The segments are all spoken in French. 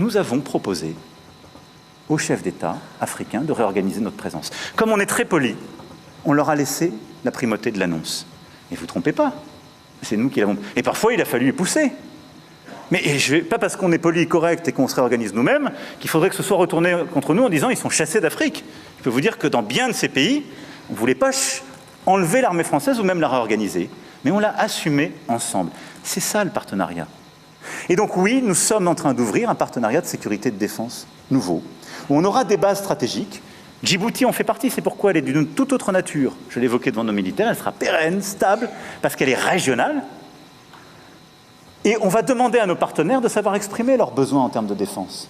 nous avons proposé aux chefs d'État africains de réorganiser notre présence. Comme on est très poli, on leur a laissé la primauté de l'annonce. Mais vous ne trompez pas, c'est nous qui l'avons... Et parfois, il a fallu les pousser. Mais pas parce qu'on est poli et correct et qu'on se réorganise nous-mêmes qu'il faudrait que ce soit retourné contre nous en disant ils sont chassés d'Afrique. Je peux vous dire que dans bien de ces pays, on ne voulait pas enlever l'armée française ou même la réorganiser. Mais on l'a assumé ensemble. C'est ça le partenariat. Et donc oui, nous sommes en train d'ouvrir un partenariat de sécurité et de défense nouveau, où on aura des bases stratégiques. Djibouti en fait partie, c'est pourquoi elle est d'une toute autre nature. Je l'ai évoqué devant nos militaires, elle sera pérenne, stable, parce qu'elle est régionale. Et on va demander à nos partenaires de savoir exprimer leurs besoins en termes de défense.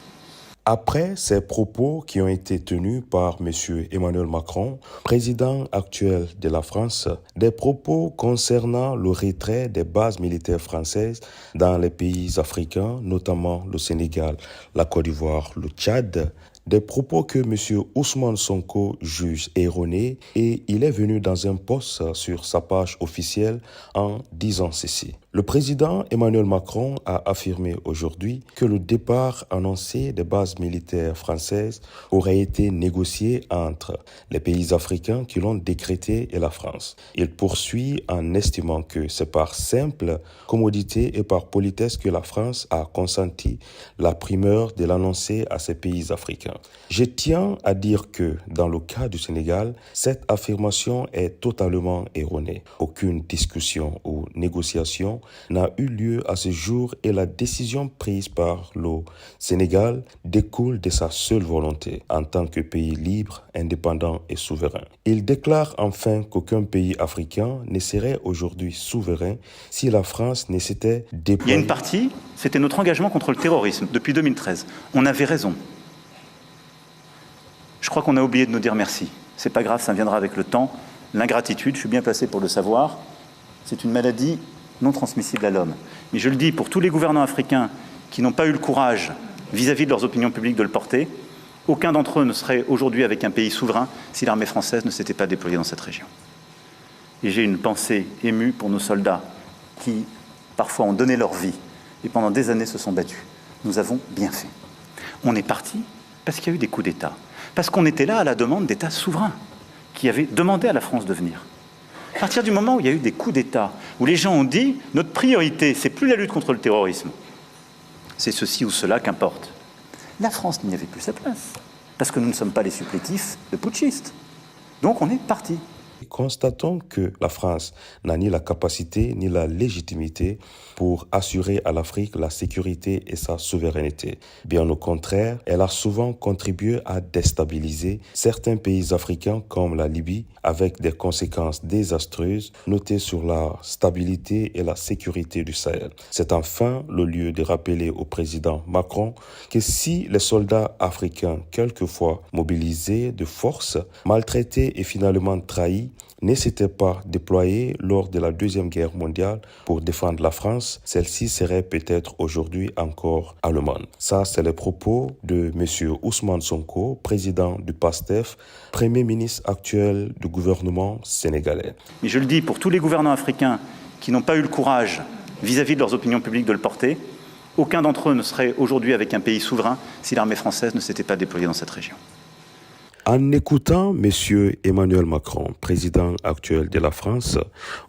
Après ces propos qui ont été tenus par M. Emmanuel Macron, président actuel de la France, des propos concernant le retrait des bases militaires françaises dans les pays africains, notamment le Sénégal, la Côte d'Ivoire, le Tchad, des propos que M. Ousmane Sonko juge erronés et il est venu dans un post sur sa page officielle en disant ceci. Le président Emmanuel Macron a affirmé aujourd'hui que le départ annoncé des bases militaires françaises aurait été négocié entre les pays africains qui l'ont décrété et la France. Il poursuit en estimant que c'est par simple commodité et par politesse que la France a consenti la primeur de l'annoncer à ces pays africains. Je tiens à dire que, dans le cas du Sénégal, cette affirmation est totalement erronée. Aucune discussion ou négociation n'a eu lieu à ce jour et la décision prise par le Sénégal découle de sa seule volonté en tant que pays libre, indépendant et souverain. Il déclare enfin qu'aucun pays africain ne serait aujourd'hui souverain si la France ne s'était déployée. Il y a une partie, c'était notre engagement contre le terrorisme depuis 2013. On avait raison. Je crois qu'on a oublié de nous dire merci. C'est pas grave, ça viendra avec le temps. L'ingratitude, je suis bien placé pour le savoir, c'est une maladie non transmissible à l'homme. Mais je le dis pour tous les gouvernants africains qui n'ont pas eu le courage, vis-à-vis de leurs opinions publiques, de le porter, aucun d'entre eux ne serait aujourd'hui avec un pays souverain si l'armée française ne s'était pas déployée dans cette région. Et j'ai une pensée émue pour nos soldats qui, parfois, ont donné leur vie et pendant des années se sont battus. Nous avons bien fait. On est parti parce qu'il y a eu des coups d'État. Parce qu'on était là à la demande d'États souverains qui avaient demandé à la France de venir. À partir du moment où il y a eu des coups d'État, où les gens ont dit « notre priorité, c'est plus la lutte contre le terrorisme, c'est ceci ou cela qu'importe », la France n'y avait plus sa place, parce que nous ne sommes pas les supplétifs de putschistes. Donc on est parti. Constatons que la France n'a ni la capacité ni la légitimité pour assurer à l'Afrique la sécurité et sa souveraineté. Bien au contraire, elle a souvent contribué à déstabiliser certains pays africains comme la Libye avec des conséquences désastreuses notées sur la stabilité et la sécurité du Sahel. C'est enfin le lieu de rappeler au président Macron que si les soldats africains, quelquefois mobilisés de force, maltraités et finalement trahis, ne s'étaient pas déployés lors de la Deuxième Guerre mondiale pour défendre la France, celle-ci serait peut-être aujourd'hui encore allemande. Ça, c'est les propos de M. Ousmane Sonko, président du PASTEF, Premier ministre actuel du gouvernement sénégalais. Mais je le dis pour tous les gouvernants africains qui n'ont pas eu le courage, vis-à-vis de leurs opinions publiques, de le porter, aucun d'entre eux ne serait aujourd'hui avec un pays souverain si l'armée française ne s'était pas déployée dans cette région. En écoutant M. Emmanuel Macron, président actuel de la France,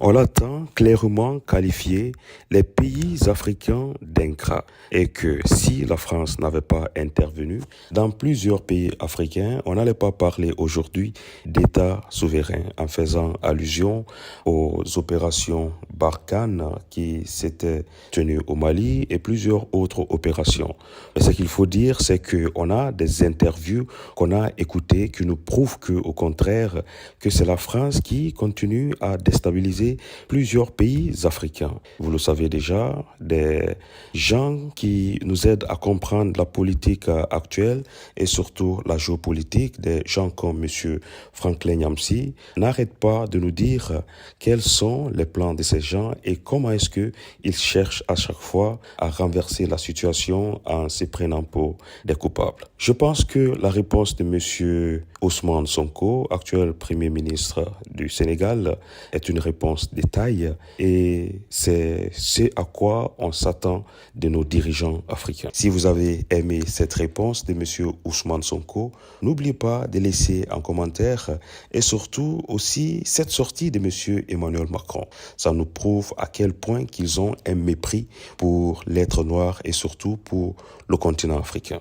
on l'entend clairement qualifier les pays africains d'ingrats et que si la France n'avait pas intervenu dans plusieurs pays africains, on n'allait pas parler aujourd'hui d'État souverain en faisant allusion aux opérations Barkhane qui s'étaient tenues au Mali et plusieurs autres opérations. Mais ce qu'il faut dire, c'est qu'on a des interviews qu'on a écoutées qui nous prouvent qu'au contraire, que c'est la France qui continue à déstabiliser plusieurs pays africains. Vous le savez déjà, des gens qui nous aident à comprendre la politique actuelle et surtout la géopolitique, des gens comme M. Franklin Nyamsi, n'arrêtent pas de nous dire quels sont les plans de ces gens et comment est-ce qu'ils cherchent à chaque fois à renverser la situation en se prenant pour des coupables. Je pense que la réponse de M. Ousmane Sonko, actuel Premier ministre du Sénégal, est une réponse de taille et c'est ce à quoi on s'attend de nos dirigeants africains. Si vous avez aimé cette réponse de M. Ousmane Sonko, n'oubliez pas de laisser un commentaire et surtout aussi cette sortie de M. Emmanuel Macron. Ça nous prouve à quel point qu'ils ont un mépris pour l'être noir et surtout pour le continent africain.